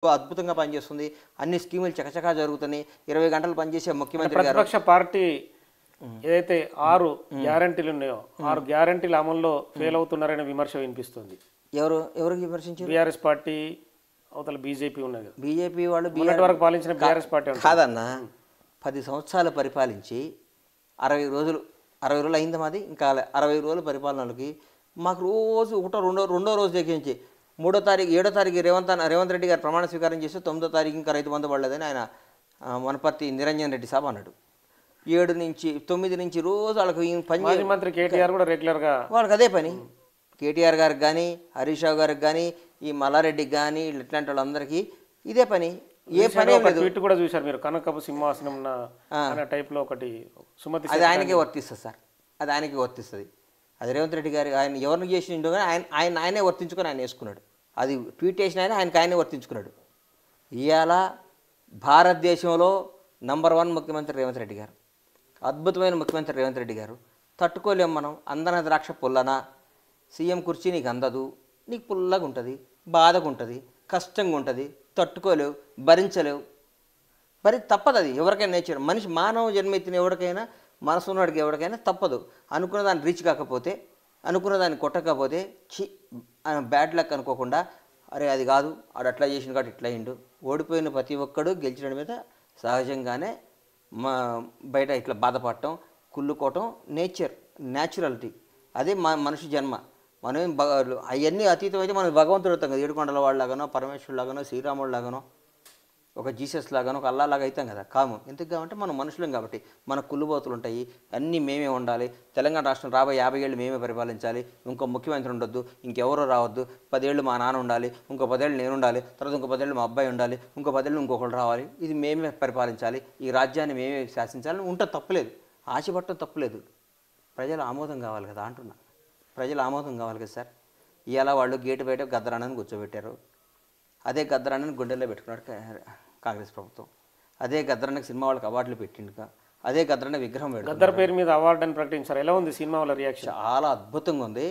అద్భుతంగా పనిచేస్తుంది. అన్ని స్కీములు చకచకా జరుగుతున్నాయి. 20 గంటలు పనిచేసే ముఖ్యమంత్రి గారు. ప్రతిపక్ష పార్టీ ఏదైతే 6 గ్యారంటీలు ఉన్నాయో 6 గ్యారంటీల అమల్లో ఫెయిల్ అవుతున్నారనే విమర్శ వినిపిస్తుంది. ఎవరికి విమర్శించారు? బీఆర్ఎస్ పార్టీ అవతల బీజేపీ ఉన్నది కదా. బీజేపీ వాళ్ళు మొన్నటి వరకు పాలించిన బీఆర్ఎస్ పార్టీ కాదన్నా. 10 సంవత్సరాలు పరిపాలించి 60 రోజులు అయింది మాది. ఇంకా 60 రోజుల పరిపాలనలకి మాకు రోజు రెండో రోజు దగ్గర నుంచి 3వ తారీఖు 7వ తారీఖు రేవంత్ రెడ్డి గారు ప్రమాణ స్వీకారం చేస్తే 9వ తారీఖు ఇంకా రైతు బంధు పడలేదని ఆయన వనపర్తి నిరంజన్ రెడ్డి సాబ్ అన్నాడు. 7 నుంచి 9 నుంచి రోజు వాళ్ళకి మాజీ మంత్రి కేటీఆర్ కూడా రెగ్యులర్గా వాళ్ళకి అదే పని. కేటీఆర్ గారికి కానీ, హరీష్ రావు గారికి కానీ, ఈ మల్లారెడ్డికి కానీ, ఇట్లాంటి వాళ్ళందరికీ ఇదే పని. ఏ పని ట్వీట్ కూడా చూశారు మీరు, కనకపు సింహాసనం అనే టైప్లో ఒకటి సుమతి. అది ఆయనకే వర్తిస్తుంది సార్, అది ఆయనకే వర్తిస్తుంది. అది రేవంత్ రెడ్డి గారు ఆయన ఎవరిని చేసిండో కానీ ఆయనే వర్తించుకొని ఆయన వేసుకున్నాడు. అది ట్వీట్ చేసిన ఆయనే వర్తించుకున్నాడు. ఇవాళ భారతదేశంలో నంబర్ 1 ముఖ్యమంత్రి రేవంత్ రెడ్డి గారు, అద్భుతమైన ముఖ్యమంత్రి రేవంత్ రెడ్డి గారు. తట్టుకోలేము మనం. అందన ద్రాక్ష పుల్లనా, సీఎం కుర్చీ నీకు అందదు, నీకు పుల్లగా ఉంటుంది, బాధగా ఉంటుంది, కష్టంగా ఉంటుంది, తట్టుకోలేవు, భరించలేవు. మరి తప్పదు. అది ఎవరికైనా నేర్చారు. మనిషి మానవ జన్మెత్తిన ఎవరికైనా, మనసు ఉన్నవాడికి ఎవరికైనా తప్పదు. అనుకున్న దాన్ని రీచ్ కాకపోతే, అనుకున్న దాన్ని కొట్టకపోతే బ్యాడ్ లక్ అనుకోకుండా, అరే అది కాదు ఆడు అట్లా చేసిన కాబట్టి ఇట్లా అయిండు. ఓడిపోయిన ప్రతి ఒక్కడు గెలిచడం మీద సహజంగానే బయట ఇట్లా బాధపడటం, కుళ్ళుకోవటం న్యాచురాలిటీ. అదే మనిషి జన్మ. మనం అవన్నీ అతీతం అయితే మనం భగవంతుడు అవుతాం కదా. ఏడుకొండల వాళ్ళలాగానో, పరమేశ్వరులాగానో, శ్రీరాముడిలాగానో, ఒక జీసస్ లాగానో, ఒక అల్లాలాగా అవుతాం కదా. కాము ఎందుకు కాబట్టి మనం మనుషులం కాబట్టి. మన కుళ్ళుబోతులు ఉంటాయి, అన్నీ మేమే ఉండాలి. తెలంగాణ రాష్ట్రం రాబోయే 50 ఏళ్ళు మేమే పరిపాలించాలి, ఇంకో ముఖ్యమంత్రి ఉండొద్దు, ఇంకెవరో రావద్దు, 10 ఏళ్ళు మా నాన్న ఉండాలి, ఇంకో 10 ఏళ్ళు నేను ఉండాలి, తర్వాత ఇంకో 10 ఏళ్ళు మా అబ్బాయి ఉండాలి, ఇంకో 10 ఏళ్ళు ఇంకొకరు రావాలి, ఇది మేమే పరిపాలించాలి, ఈ రాజ్యాన్ని మేమే శాసించాలని ఉంటే తప్పులేదు. ఆశపడటం తప్పులేదు. ప్రజల ఆమోదం కావాలి కదా అంటున్నా. ప్రజల ఆమోదం కావాలి కదా సార్. ఇవాళ వాళ్ళు గేటు బయట గద్దరానని కూర్చోబెట్టారు. అదే గద్దరానని గుండెల్లో పెట్టుకున్నాడు కాంగ్రెస్ ప్రభుత్వం. అదే గద్దరానికి సినిమా వాళ్ళకి అవార్డులు పెట్టిండుగా. అదే గద్దరాన విగ్రహం గద్దర్ పేరు మీద అవార్డు అని ప్రకటించారు. ఎలా ఉంది సినిమా వాళ్ళ రియాక్షన్? చాలా అద్భుతంగా ఉంది.